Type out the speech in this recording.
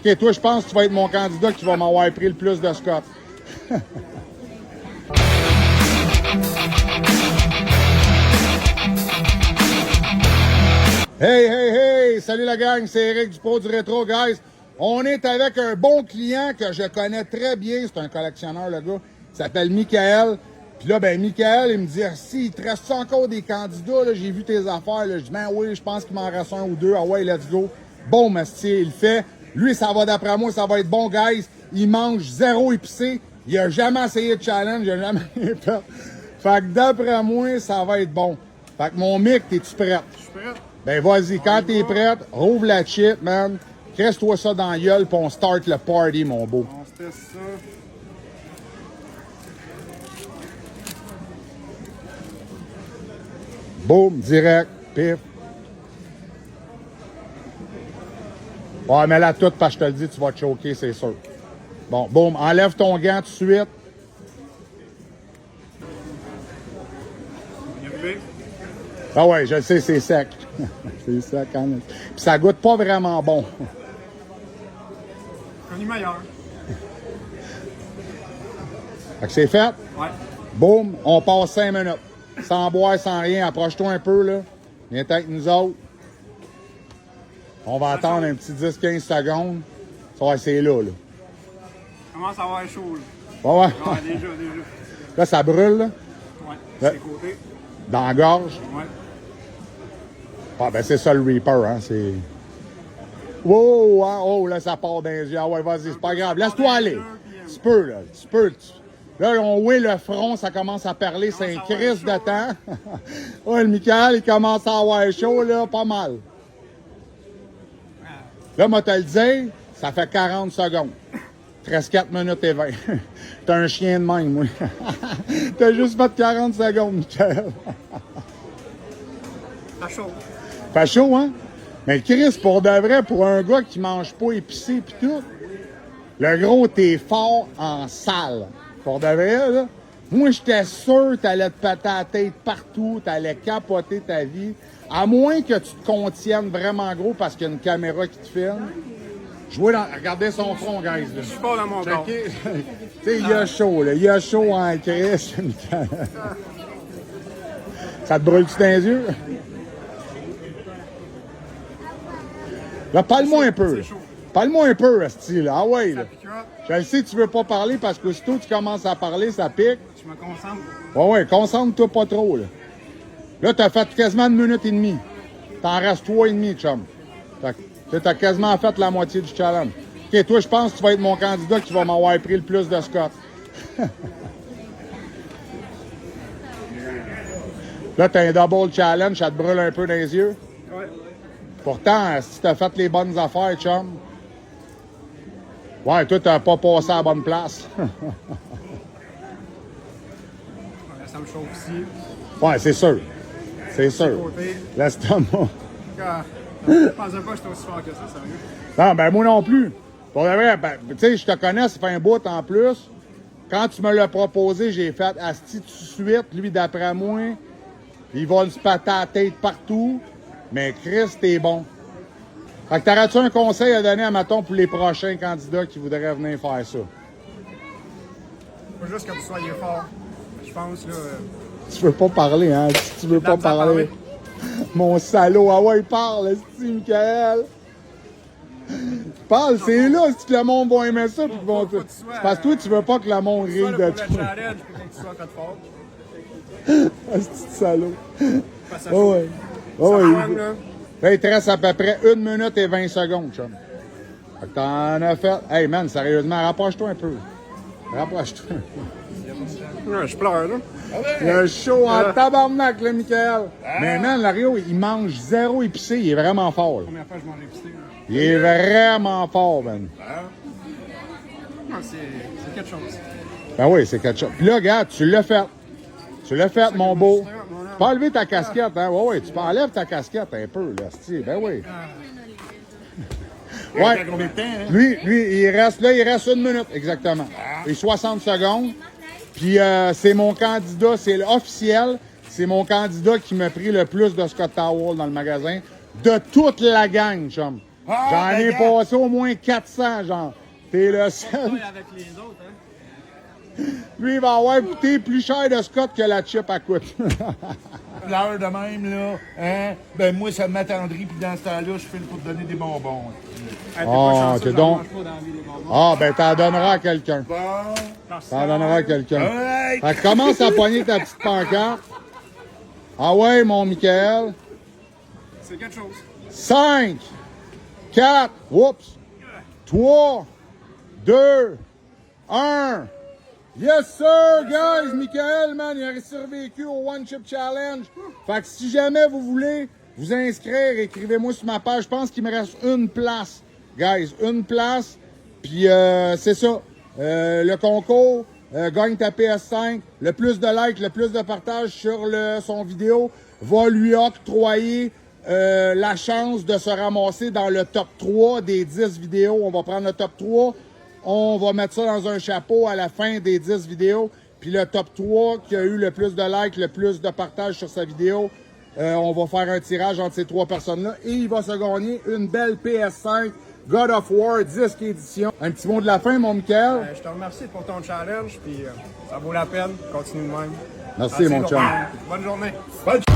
OK, toi, je pense que tu vas être mon candidat qui va m'avoir pris le plus de Scott. Hey, hey, hey! Salut la gang, c'est Eric du Pro du Rétro, guys. On est avec un bon client que je connais très bien. C'est un collectionneur, le gars. Il s'appelle Michael. Puis là, ben, Michael, il me dit, si, il te reste encore des candidats, là, j'ai vu tes affaires, là. Je dis, ben oui, je pense qu'il m'en reste un ou deux. Ah ouais, let's go. Bon, Mastier, il le fait. Lui, ça va d'après moi, ça va être bon, guys. Il mange zéro épicé. Il a jamais essayé de challenge, il a jamais rien fait. Fait que d'après moi, ça va être bon. Fait que mon Mick, t'es-tu prête? Je suis prêt. Ben vas-y, quand t'es prête, rouvre la chip, man. Cresse-toi ça dans la gueule, puis on start le party, mon beau. On se teste ça. Boum, direct, pif. Ouais, mais là, tout, parce que je te le dis, tu vas te choquer, c'est sûr. Bon, boum, enlève ton gant tout de suite. Bien fait. Ah ouais, je le sais, c'est sec. C'est sec, quand même. Puis ça goûte pas vraiment bon. On est meilleur. Fait que c'est fait. Ouais. Boum, on passe 5 minutes. Sans boire, sans rien. Approche-toi un peu, là. Viens avec nous autres. On va attendre un petit 10-15 secondes. Ça va, c'est là, là. Commence à avoir chaud, là. Ouais, ouais. Ouais, déjà. Là, ça brûle, là. Ouais. Ouais. C'est côté. Dans la gorge. Ouais. Ah, ben, c'est ça, le Reaper, hein. C'est... Wow, hein? Oh, là, ça part dans les yeux. Ah ouais, vas-y, c'est pas grave. Laisse-toi aller. Tu peux, là. Tu peux. Là, on voit le front, ça commence à parler. C'est un crise de temps. Ouais, le Michael, il commence à avoir chaud, là, pas mal. Là, moi, te le dire, ça fait 40 secondes. Il te reste 4 minutes et 20. T'as un chien de même, moi. T'as juste fait 40 secondes, Michael. Ça chaud. Fait chaud, hein? Mais le Chris, pour de vrai, pour un gars qui mange pas épicé pis tout, le gros, t'es fort en salle. Pour de vrai, là. Moi, j'étais sûr que t'allais te péter la tête partout, t'allais capoter ta vie. À moins que tu te contiennes vraiment gros parce qu'il y a une caméra qui te filme. Regardez son front, guys. Là. Je suis pas dans mon corps. Tu sais, il a chaud, là. Il a chaud en Chris. Ça te brûle-tu dans les yeux? Là, parle-moi un peu. Parle-moi un peu, Asti, là. Ah ouais, là. Je le sais, tu veux pas parler parce que aussitôt tu commences à parler, ça pique. Je me concentre. Ouais, concentre-toi pas trop, là. Là, t'as fait quasiment 1 minute et demie. T'en restes 3,5, chum. Fait que t'as quasiment fait la moitié du challenge. OK, toi, je pense que tu vas être mon candidat qui va m'avoir pris le plus de Scott. Là, t'as un double challenge, ça te brûle un peu dans les yeux. Ouais. Pourtant, si t'as fait les bonnes affaires, chum. Ouais, toi, t'as pas passé à la bonne place. Ouais, ça me chauffe aussi. Ouais, c'est sûr. C'est sûr. Côté. L'estomac. Je pensais pas que j'étais aussi fort que ça, sérieux. Non, ben moi non plus. Pour de vrai, ben, tu sais, je te connais, ça fait un bout en plus. Quand tu me l'as proposé, j'ai fait asti tout de suite. Lui, d'après moi, il va se péter la tête partout. Mais Chris, t'es bon. Fait que t'aurais-tu un conseil à donner à Maton pour les prochains candidats qui voudraient venir faire ça? Faut juste que vous soyez fort. Je pense, là. Tu veux pas parler, hein? Si tu veux pas parler. Mon salaud, ah ouais, il parle, esti, Michael. Parle, c'est là, si le monde va aimer ça. Puis vont... C'est parce que toi, tu veux pas que le monde rie de Pour le toi. challenge, puis que tu sois fait fort. Esti de salaud. Face à Ah chaud. ouais. Ah Ça ouais. pogne, là. Là, il te reste à peu près 1 minute et 20 secondes, chum. Fait que t'en as fait. Hey, man, sérieusement, rapproche-toi un peu. Rapproche-toi. Ouais, je pleure, là. Il a chaud en tabarnak, là, Michael. Mais, man, Lario, il mange zéro épicé. Il est vraiment fort, là. Première fois que je mange épicé. Il est vraiment fort, man. Non, c'est quelque chose. Ben oui, c'est quelque chose. Puis là, regarde, tu l'as fait. Tu l'as fait, mon beau. Tu peux enlever ta casquette, hein? Ouais, tu peux enlever ta casquette un peu, là, c'ti. Ben oui. Ouais. Combien de temps, hein? Lui, il reste 1 minute, exactement. Et 60 secondes. Puis c'est mon candidat, c'est officiel. C'est mon candidat qui m'a pris le plus de Scott Towel dans le magasin. De toute la gang, chum. Ah, J'en ben, ai gars. passé au moins 400, genre. T'es le seul. Avec les autres, hein? Lui, il va avoir coûté plus cher de Scott que la chip à coûte. L'heure de même, là, hein? Ben, moi, ça m'attendrit, puis dans ce temps-là, je file pour te donner des bonbons. Hey, t'es Ah, pas chanceux, t'es j'en donc- mange pas dans la vie, les bonbons. Ah, ben, t'en donneras à quelqu'un. Bon. T'en donneras à quelqu'un. Alright. Fait que commence à pogner ta petite pancarte. Ah ouais, mon Michael. C'est quelque chose. 5, 4, oups, 3, 2, 1. Yes, sir, guys! Michael, man, il a survécu au One Chip Challenge. Fait que si jamais vous voulez vous inscrire, écrivez-moi sur ma page. Je pense qu'il me reste une place, guys. Une place. Puis c'est ça. Le concours, gagne ta PS5. Le plus de likes, le plus de partages sur son vidéo va lui octroyer la chance de se ramasser dans le top 3 des 10 vidéos. On va prendre le top 3. On va mettre ça dans un chapeau à la fin des 10 vidéos. Puis le top 3 qui a eu le plus de likes, le plus de partages sur sa vidéo, on va faire un tirage entre ces 3 personnes-là. Et il va se gagner une belle PS5 God of War disque édition. Un petit mot de la fin, mon Michael. Je te remercie pour ton challenge, puis ça vaut la peine. Continue de même. Merci, mon chum. Bonne journée. Bonne